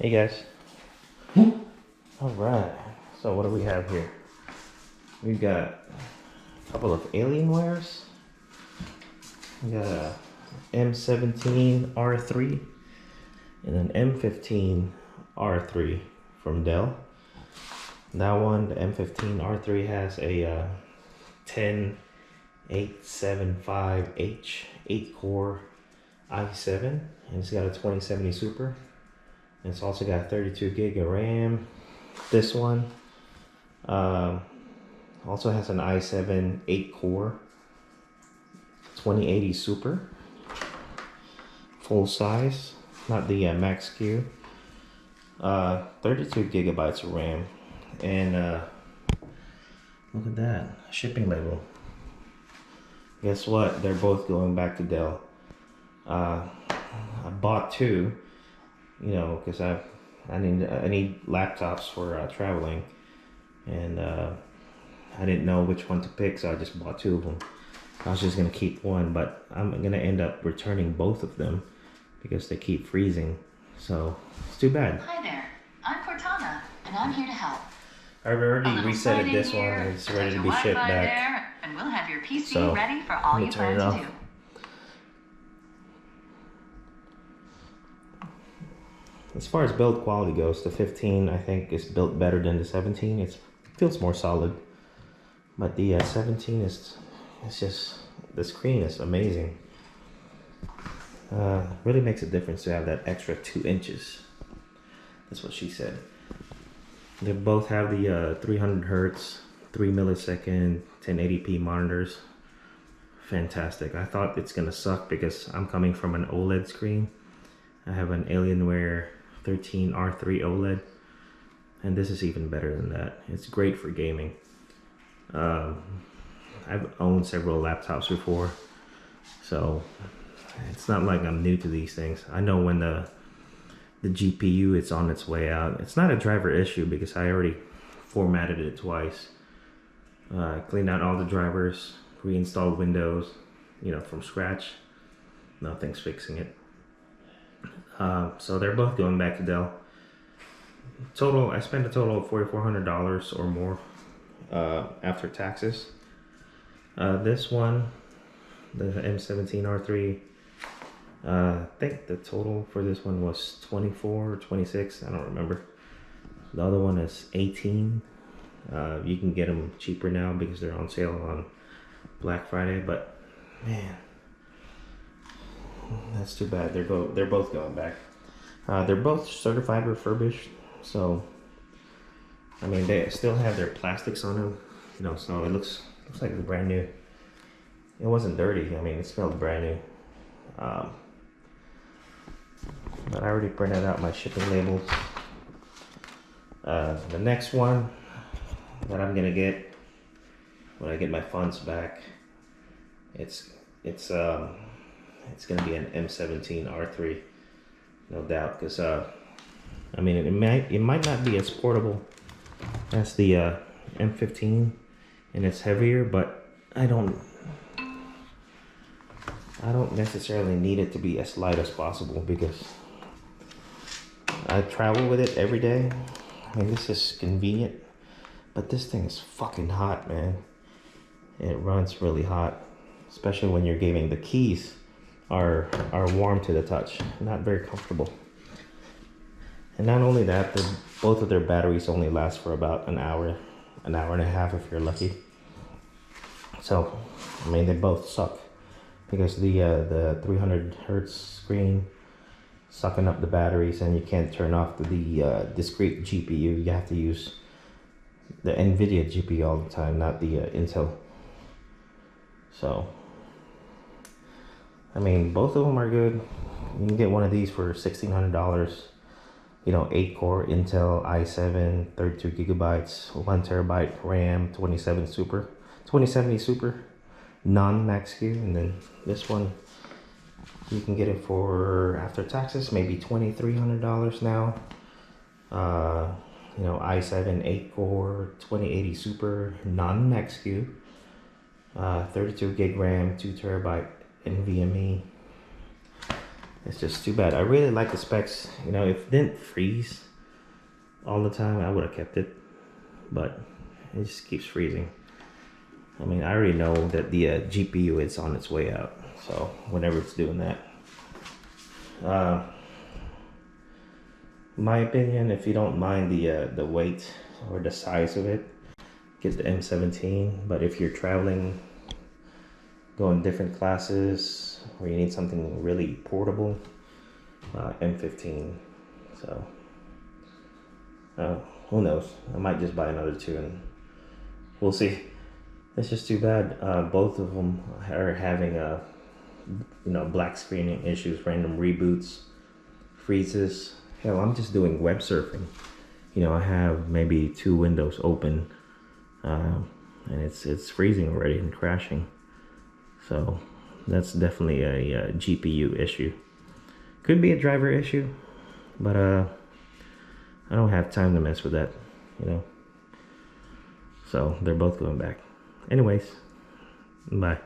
Hey guys. Alright, so what do we have here? We've got a couple of Alienwares. We got a M17 R3 and an M15 R3 from Dell. That one, the M15 R3, has a 10875H 8-core i7, and it's got a 2070 Super. It's also got 32 gig of RAM. This one also has an i7 8-core 2080 Super, full size, not the max Q. 32 gigabytes of RAM, and look at that shipping label. Guess what? They're both going back to Dell. I bought two, you know, because I need laptops for traveling, and I didn't know which one to pick, so I just bought two of them. I was just gonna keep one, but I'm gonna end up returning both of them because they keep freezing. So it's too bad. Hi there, I'm Cortana, and I'm here to help. I've already resetted this one. It's ready to be shipped back. There, and we'll have your PC ready for all you plan to do. As far as build quality goes, the 15 I think is built better than the 17. It feels more solid, but the 17 it's just, the screen is amazing. Really makes a difference to have that extra 2 inches. That's what she said. They both have the 300 hertz, 3 millisecond, 1080p monitors. Fantastic. I thought it's gonna suck because I'm coming from an OLED screen. I have an Alienware M15 R3 OLED, and this is even better than that. It's great for gaming. I've owned several laptops before, so it's not like I'm new to these things. I know when the GPU is on its way out. It's not a driver issue because I already formatted it twice. Cleaned out all the drivers, reinstalled Windows, you know, from scratch. Nothing's fixing it. So they're both going back to Dell. Total, I spent a total of $4,400 or more after taxes. This one, the M17 R3, I think the total for this one was 24 or 26, I don't remember. The other one is 18. You can get them cheaper now because they're on sale on Black Friday, but man, that's too bad. They're both going back. They're both certified refurbished, so I mean they still have their plastics on them, you know, so it looks like it's brand new. It wasn't dirty. I mean, it smelled brand new. But I already printed out my shipping labels. The next one that I'm gonna get when I get my funds back, it's gonna be an M17 R3, no doubt, because I mean it might not be as portable as the M15, and it's heavier, but I don't necessarily need it to be as light as possible because I travel with it every day. I mean, this is convenient, but this thing is fucking hot, man. It runs really hot, especially when you're gaming. The keys are warm to the touch, not very comfortable. And not only that, both of their batteries only last for about an hour and a half if you're lucky. So, I mean, they both suck because the 300 hertz screen sucking up the batteries, and you can't turn off the discrete GPU. You have to use the NVIDIA GPU all the time, not the Intel. So, I mean, both of them are good. You can get one of these for $1,600. You know, 8-core Intel i7, 32 gigabytes, 1 terabyte RAM, 2070 Super, non-max Q, and then this one you can get it for, after taxes, maybe $2,300 now. You know, i7 8-core 2080 Super, non-max Q, 32 gig RAM, 2 terabyte NVMe. It's just too bad. I really like the specs. You know, if it didn't freeze all the time, I would have kept it. But it just keeps freezing. I mean, I already know that the GPU is on its way out. So whenever it's doing that. My opinion, if you don't mind the weight or the size of it, get the M17. But if you're traveling, going different classes, or you need something really portable, M15. So who knows? I might just buy another two, and we'll see. It's just too bad. Both of them are having black screening issues, random reboots, freezes. Hell, I'm just doing web surfing. You know, I have maybe 2 windows open, and it's freezing already and crashing. So that's definitely a GPU issue. Could be a driver issue, but I don't have time to mess with that, you know. So they're both going back. Anyways, bye.